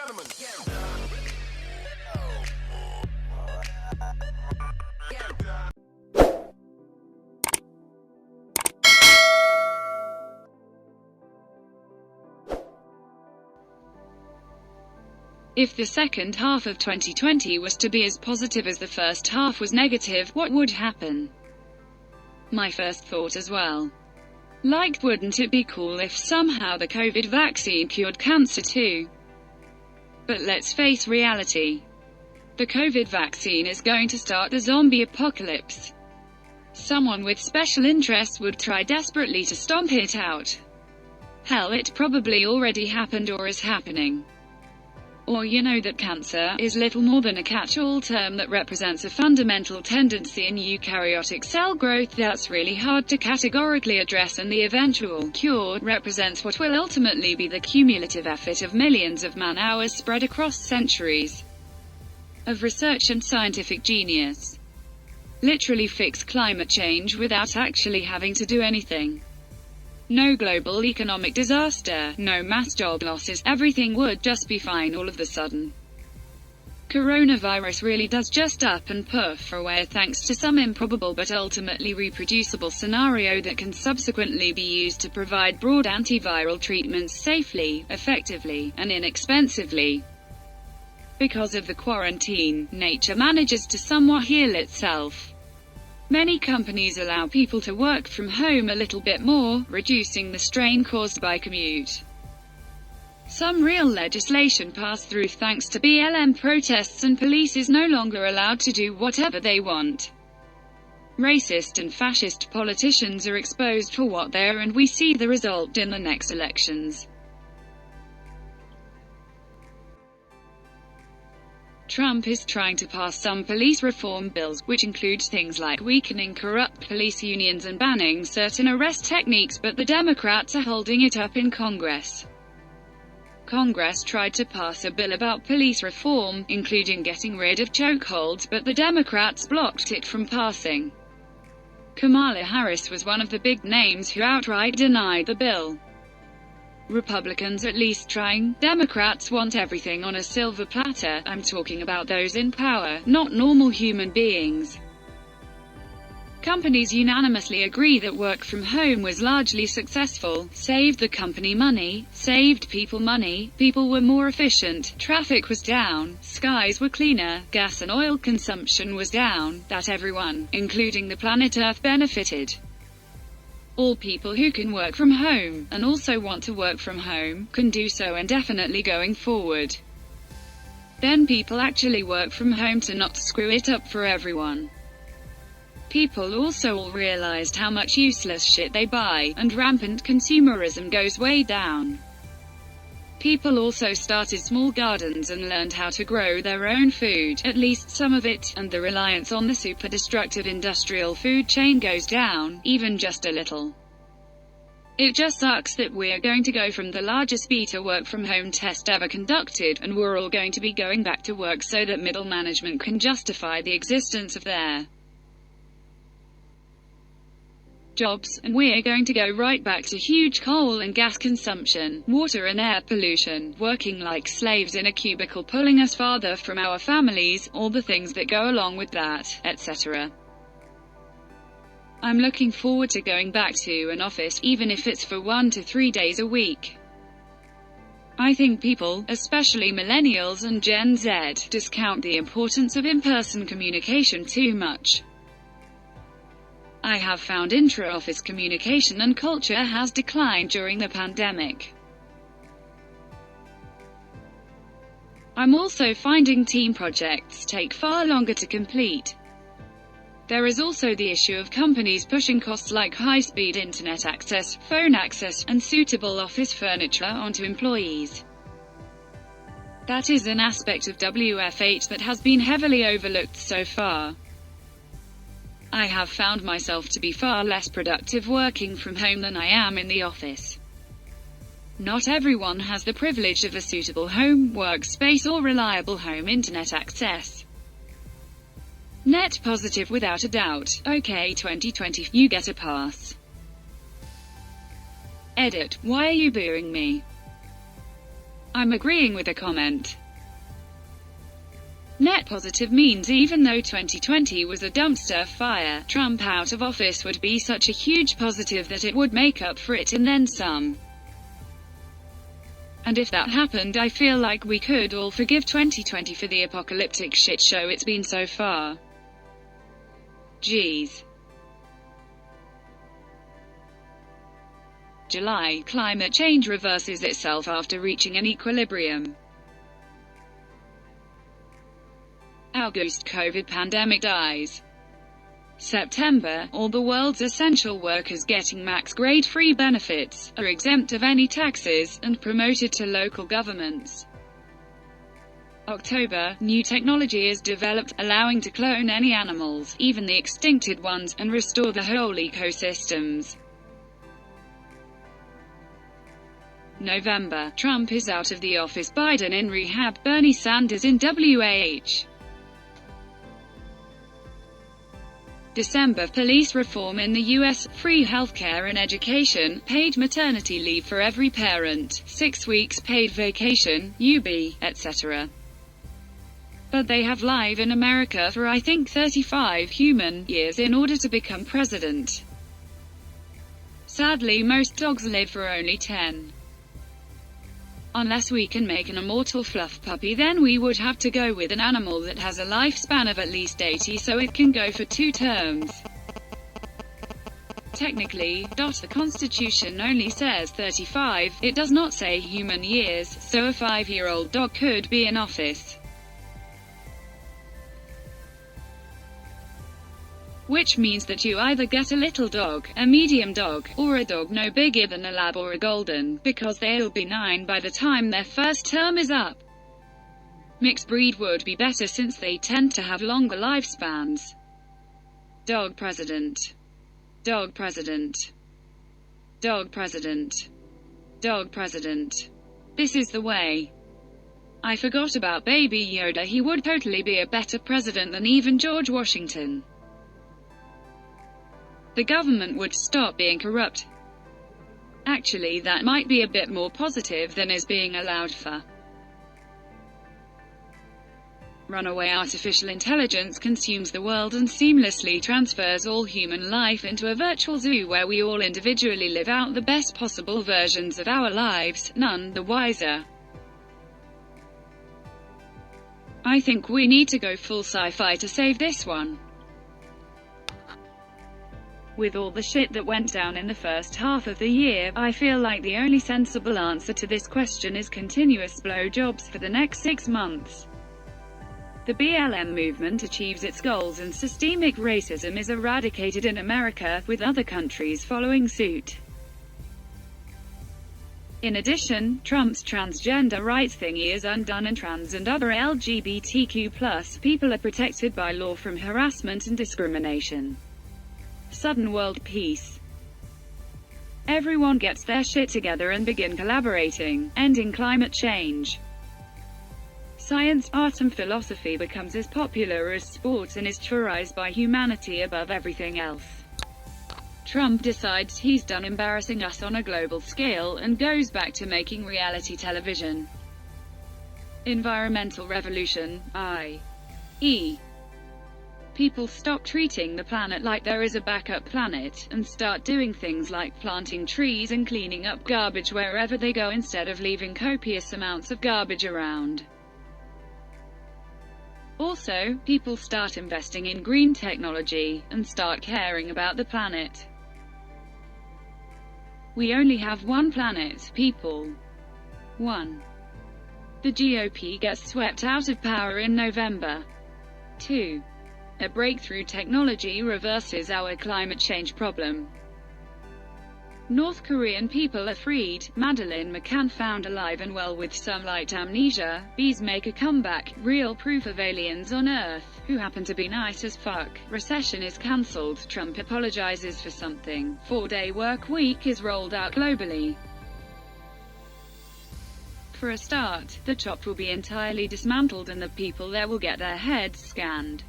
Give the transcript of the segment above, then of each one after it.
gentlemen. If the second half of 2020 was to be as positive as the first half was negative, what would happen? My first thought as well. Like, wouldn't it be cool if somehow the COVID vaccine cured cancer too? But let's face reality. The COVID vaccine is going to start the zombie apocalypse. Someone with special interests would try desperately to stomp it out. Hell, it probably already happened or is happening. Or you know that cancer is little more than a catch-all term that represents a fundamental tendency in eukaryotic cell growth that's really hard to categorically address, and the eventual cure represents what will ultimately be the cumulative effort of millions of man-hours spread across centuries of research and scientific genius. Literally fix climate change without actually having to do anything. No global economic disaster, no mass job losses, everything would just be fine all of a sudden. Coronavirus really does just up and puff away thanks to some improbable but ultimately reproducible scenario that can subsequently be used to provide broad antiviral treatments safely, effectively, and inexpensively. Because of the quarantine, nature manages to somewhat heal itself. Many companies allow people to work from home a little bit more, reducing the strain caused by commute. Some real legislation passed through thanks to BLM protests, and police is no longer allowed to do whatever they want. Racist and fascist politicians are exposed for what they are, and we see the result in the next elections. Trump is trying to pass some police reform bills, which include things like weakening corrupt police unions and banning certain arrest techniques, but the Democrats are holding it up in Congress. Congress tried to pass a bill about police reform, including getting rid of chokeholds, but the Democrats blocked it from passing. Kamala Harris was one of the big names who outright denied the bill. Republicans at least trying. Democrats want everything on a silver platter. I'm talking about those in power, not normal human beings. Companies unanimously agree that work from home was largely successful, saved the company money, saved people money, people were more efficient, traffic was down, skies were cleaner, gas and oil consumption was down, that everyone, including the planet Earth, benefited. All people who can work from home, and also want to work from home, can do so indefinitely going forward. Then people actually work from home to not screw it up for everyone. People also all realized how much useless shit they buy, and rampant consumerism goes way down. People also started small gardens and learned how to grow their own food, at least some of it, and the reliance on the super-destructive industrial food chain goes down, even just a little. It just sucks that we're going to go from the largest beta work-from-home test ever conducted, and we're all going to be going back to work so that middle management can justify the existence of their jobs, and we're going to go right back to huge coal and gas consumption, water and air pollution, working like slaves in a cubicle, pulling us farther from our families, all the things that go along with that, etc. I'm looking forward to going back to an office, even if it's for 1 to 3 days a week. I think people, especially millennials and Gen Z, discount the importance of in-person communication too much. I have found intra-office communication and culture has declined during the pandemic. I'm also finding team projects take far longer to complete. There is also the issue of companies pushing costs like high-speed internet access, phone access, and suitable office furniture onto employees. That is an aspect of WFH that has been heavily overlooked so far. I have found myself to be far less productive working from home than I am in the office. Not everyone has the privilege of a suitable home workspace or reliable home internet access. Net positive without a doubt. Okay, 2020, you get a pass. Edit. Why are you booing me? I'm agreeing with the comment. Net positive means even though 2020 was a dumpster fire, Trump out of office would be such a huge positive that it would make up for it and then some. And if that happened, I feel like we could all forgive 2020 for the apocalyptic shit show it's been so far. Geez. July, climate change reverses itself after reaching an equilibrium. August, COVID pandemic dies. September, all the world's essential workers getting max grade free benefits, are exempt of any taxes, and promoted to local governments. October, new technology is developed, allowing to clone any animals, even the extincted ones, and restore the whole ecosystems. November, Trump is out of the office, Biden in rehab, Bernie Sanders in WAH. December, police reform in the U.S., free healthcare and education, paid maternity leave for every parent, 6 weeks paid vacation, UB, etc. But they have live in America for I think 35 human years in order to become president. Sadly, most dogs live for only 10. Unless we can make an immortal fluff puppy, then we would have to go with an animal that has a lifespan of at least 80 so it can go for 2 terms. Technically, the Constitution only says 35, it does not say human years, so a 5-year-old dog could be in office. Which means that you either get a little dog, a medium dog, or a dog no bigger than a lab or a golden, because they'll be 9 by the time their first term is up. Mixed breed would be better since they tend to have longer lifespans. Dog president. Dog president. Dog president. Dog president. This is the way. I forgot about Baby Yoda. He would totally be a better president than even George Washington. The government would stop being corrupt. Actually, that might be a bit more positive than is being allowed for. Runaway artificial intelligence consumes the world and seamlessly transfers all human life into a virtual zoo where we all individually live out the best possible versions of our lives, none the wiser. I think we need to go full sci-fi to save this one. With all the shit that went down in the first half of the year, I feel like the only sensible answer to this question is continuous blowjobs for the next 6 months. The BLM movement achieves its goals and systemic racism is eradicated in America, with other countries following suit. In addition, Trump's transgender rights thingy is undone and trans and other LGBTQ+ people are protected by law from harassment and discrimination. Sudden world peace. Everyone gets their shit together and begin collaborating, ending climate change. Science, art and philosophy becomes as popular as sport and is prioritized by humanity above everything else. Trump decides he's done embarrassing us on a global scale and goes back to making reality television. Environmental revolution, i.e. people stop treating the planet like there is a backup planet, and start doing things like planting trees and cleaning up garbage wherever they go instead of leaving copious amounts of garbage around. Also, people start investing in green technology, and start caring about the planet. We only have one planet, people. 1. The GOP gets swept out of power in November. 2. A breakthrough technology reverses our climate change problem. North Korean people are freed, Madeleine McCann found alive and well with some light amnesia, bees make a comeback, real proof of aliens on Earth, who happen to be nice as fuck, recession is cancelled, Trump apologizes for something, 4-day work week is rolled out globally. For a start, the top will be entirely dismantled and the people there will get their heads scanned.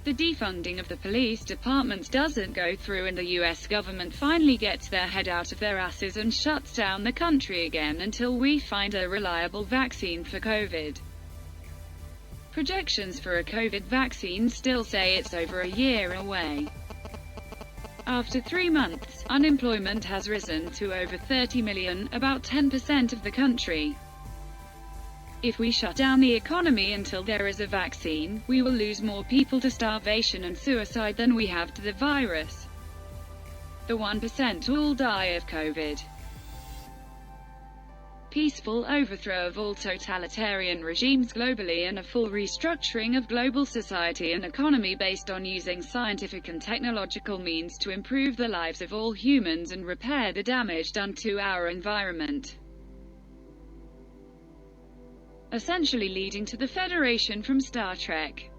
The defunding of the police departments doesn't go through and the US government finally gets their head out of their asses and shuts down the country again until we find a reliable vaccine for COVID. Projections for a COVID vaccine still say it's over a year away. After 3 months, unemployment has risen to over 30 million, about 10% of the country. If we shut down the economy until there is a vaccine, we will lose more people to starvation and suicide than we have to the virus. The 1% all die of COVID. Peaceful overthrow of all totalitarian regimes globally and a full restructuring of global society and economy based on using scientific and technological means to improve the lives of all humans and repair the damage done to our environment. Essentially leading to the Federation from Star Trek.